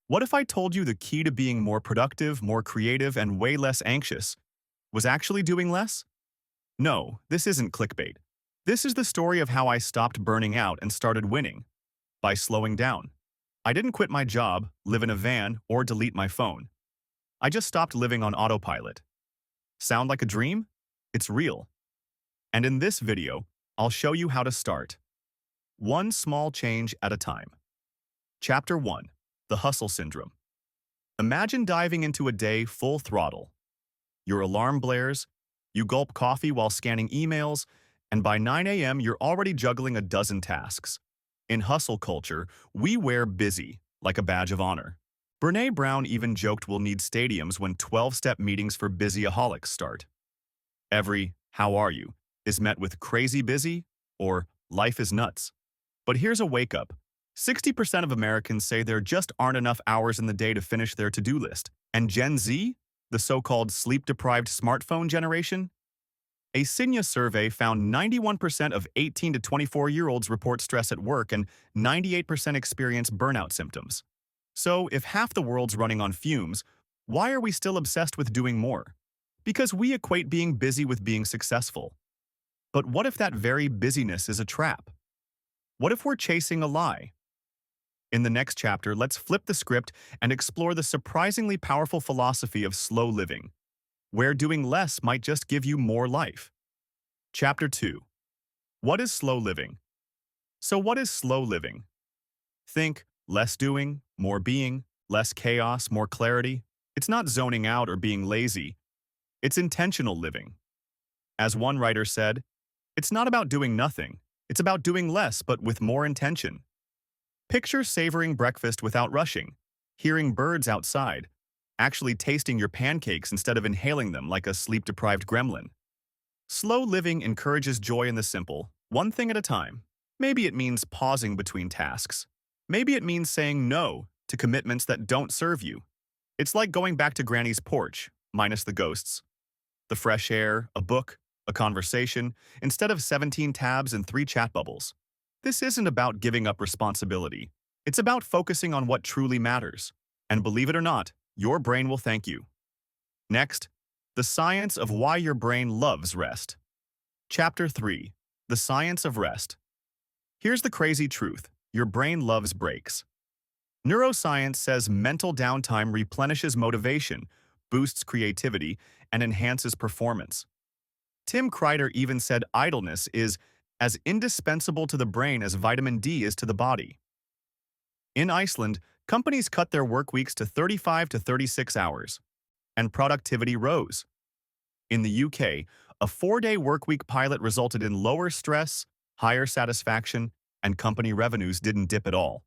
What if I told you the key to being more productive, more creative, and way less anxious was actually doing less? No, this isn't clickbait. This is the story of how I stopped burning out and started winning by slowing down. I didn't quit my job, live in a van, or delete my phone. I just stopped living on autopilot. Sound like a dream? It's real. And in this video, I'll show you how to start. One small change at a time. Chapter 1. The Hustle Syndrome. Imagine diving into a day full throttle. Your alarm blares, you gulp coffee while scanning emails, and by 9 a.m. you're already juggling a dozen tasks. In hustle culture, we wear busy like a badge of honor. Brené Brown even joked we'll need stadiums when 12-step meetings for busyaholics start. Every "how are you" is met with crazy busy or life is nuts. But here's a wake-up. 60% of Americans say there just aren't enough hours in the day to finish their to-do list. And Gen Z, the so-called sleep-deprived smartphone generation? A Cynia survey found 91% of 18 to 24-year-olds report stress at work and 98% experience burnout symptoms. So, if half the world's running on fumes, why are we still obsessed with doing more? Because we equate being busy with being successful. But what if that very busyness is a trap? What if we're chasing a lie? In the next chapter, let's flip the script and explore the surprisingly powerful philosophy of slow living, where doing less might just give you more life. Chapter 2. What is slow living? So what is slow living? Think less doing, more being, less chaos, more clarity. It's not zoning out or being lazy. It's intentional living. As one writer said, it's not about doing nothing. It's about doing less but with more intention. Picture savoring breakfast without rushing, hearing birds outside, actually tasting your pancakes instead of inhaling them like a sleep-deprived gremlin. Slow living encourages joy in the simple, one thing at a time. Maybe it means pausing between tasks. Maybe it means saying no to commitments that don't serve you. It's like going back to Granny's porch, minus the ghosts. The fresh air, a book, a conversation, instead of 17 tabs and 3 chat bubbles. This isn't about giving up responsibility. It's about focusing on what truly matters. And believe it or not, your brain will thank you. Next, the science of why your brain loves rest. Chapter 3. The Science of Rest. Here's the crazy truth. Your brain loves breaks. Neuroscience says mental downtime replenishes motivation, boosts creativity, and enhances performance. Tim Kreider even said idleness is as indispensable to the brain as vitamin D is to the body. In Iceland, companies cut their work weeks to 35 to 36 hours, and productivity rose. In the UK, a 4-day workweek pilot resulted in lower stress, higher satisfaction, and company revenues didn't dip at all.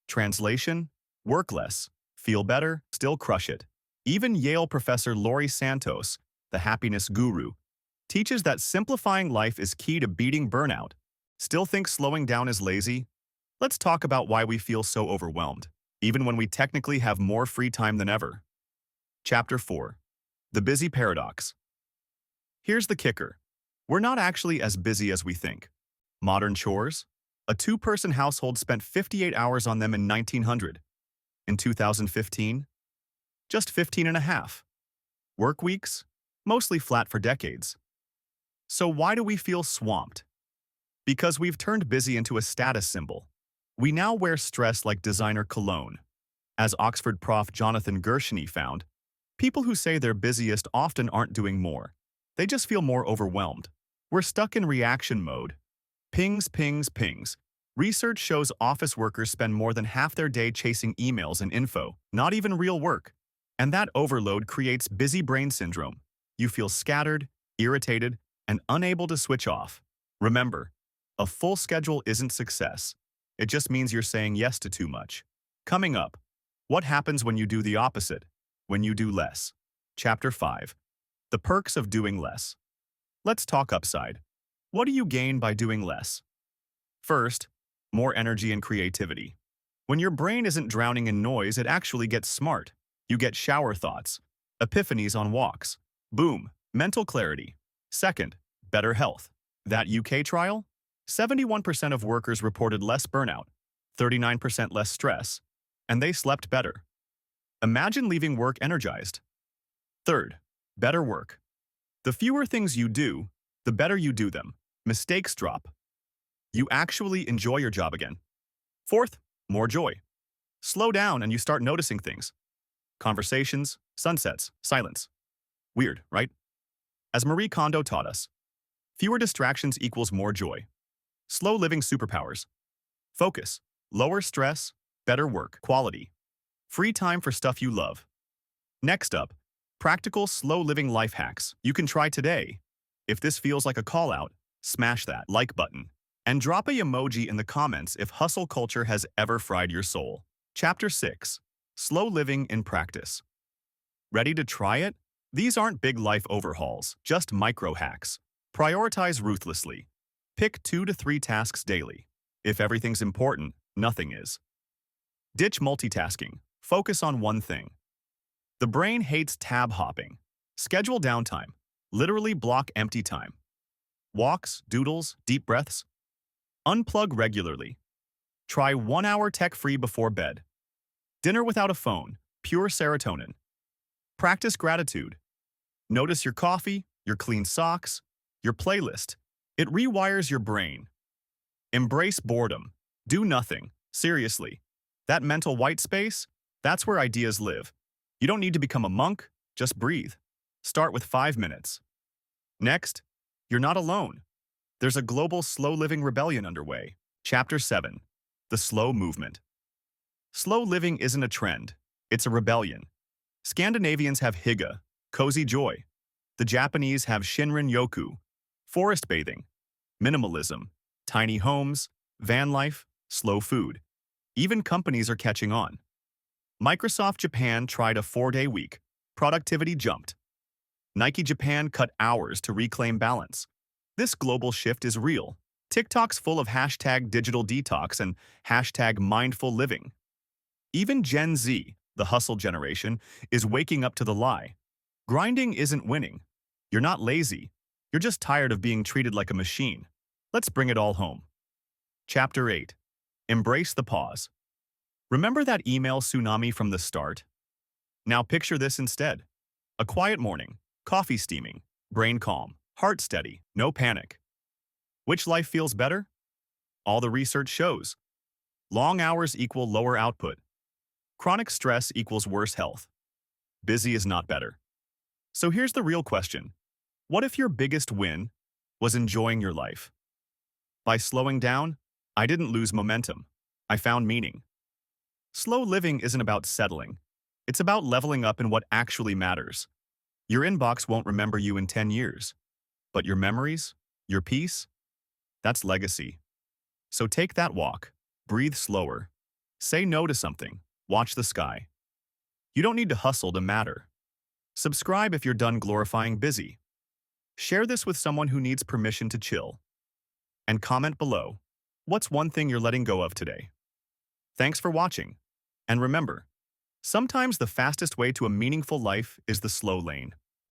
Translation: work less, feel better, still crush it. Even Yale professor Laurie Santos, the happiness guru, teaches that simplifying life is key to beating burnout. Still think slowing down is lazy? Let's talk about why we feel so overwhelmed, even when we technically have more free time than ever. Chapter 4. The Busy Paradox. Here's the kicker. We're not actually as busy as we think. Modern chores? A 2-person household spent 58 hours on them in 1900. In 2015? Just 15 and a half. Work weeks? Mostly flat for decades. So why do we feel swamped? Because we've turned busy into a status symbol. We now wear stress like designer cologne. As Oxford prof Jonathan Gershony found, people who say they're busiest often aren't doing more. They just feel more overwhelmed. We're stuck in reaction mode. Pings, pings, pings. Research shows office workers spend more than half their day chasing emails and info, not even real work. And that overload creates busy brain syndrome. You feel scattered, irritated, and unable to switch off. Remember, a full schedule isn't success. It just means you're saying yes to too much. Coming up, what happens when you do the opposite? When you do less. Chapter 5. The Perks of Doing Less. Let's talk upside. What do you gain by doing less? First, more energy and creativity. When your brain isn't drowning in noise, it actually gets smart. You get shower thoughts, epiphanies on walks. Boom, mental clarity. Second, better health. That UK trial? 71% of workers reported less burnout, 39% less stress, and they slept better. Imagine leaving work energized. Third, better work. The fewer things you do, the better you do them. Mistakes drop. You actually enjoy your job again. Fourth, more joy. Slow down and you start noticing things. Conversations, sunsets, silence. Weird, right? As Marie Kondo taught us, fewer distractions equals more joy. Slow living superpowers. Focus, lower stress, better work, quality. Free time for stuff you love. Next up, practical slow living life hacks you can try today. If this feels like a call out, smash that like button and drop a emoji in the comments if hustle culture has ever fried your soul. Chapter 6. Slow Living in Practice. Ready to try it? These aren't big life overhauls, just micro hacks. Prioritize ruthlessly. Pick 2 to 3 tasks daily. If everything's important, nothing is. Ditch multitasking. Focus on one thing. The brain hates tab hopping. Schedule downtime. Literally block empty time. Walks, doodles, deep breaths. Unplug regularly. Try 1 hour tech-free before bed. Dinner without a phone. Pure serotonin. Practice gratitude. Notice your coffee, your clean socks, your playlist. It rewires your brain. Embrace boredom. Do nothing. Seriously. That mental white space, that's where ideas live. You don't need to become a monk, just breathe. Start with 5 minutes. Next, you're not alone. There's a global slow living rebellion underway. Chapter 7. The Slow Movement. Slow living isn't a trend, it's a rebellion. Scandinavians have hygge, cozy joy. The Japanese have shinrin yoku, forest bathing. Minimalism, tiny homes, van life, slow food. Even companies are catching on. Microsoft Japan tried a 4-day week. Productivity jumped. Nike Japan cut hours to reclaim balance. This global shift is real. TikTok's full of hashtag digital detox and hashtag mindful living. Even Gen Z, the hustle generation, is waking up to the lie. Grinding isn't winning. You're not lazy. You're just tired of being treated like a machine. Let's bring it all home. Chapter 8. Embrace the pause. Remember that email tsunami from the start? Now picture this instead. A quiet morning, coffee steaming, brain calm, heart steady, no panic. Which life feels better? All the research shows. Long hours equal lower output. Chronic stress equals worse health. Busy is not better. So here's the real question. What if your biggest win was enjoying your life? By slowing down, I didn't lose momentum. I found meaning. Slow living isn't about settling. It's about leveling up in what actually matters. Your inbox won't remember you in 10 years. But your memories, your peace, that's legacy. So take that walk. Breathe slower. Say no to something. Watch the sky. You don't need to hustle to matter. Subscribe if you're done glorifying busy. Share this with someone who needs permission to chill. And comment below. What's one thing you're letting go of today? Thanks for watching. And remember, sometimes the fastest way to a meaningful life is the slow lane.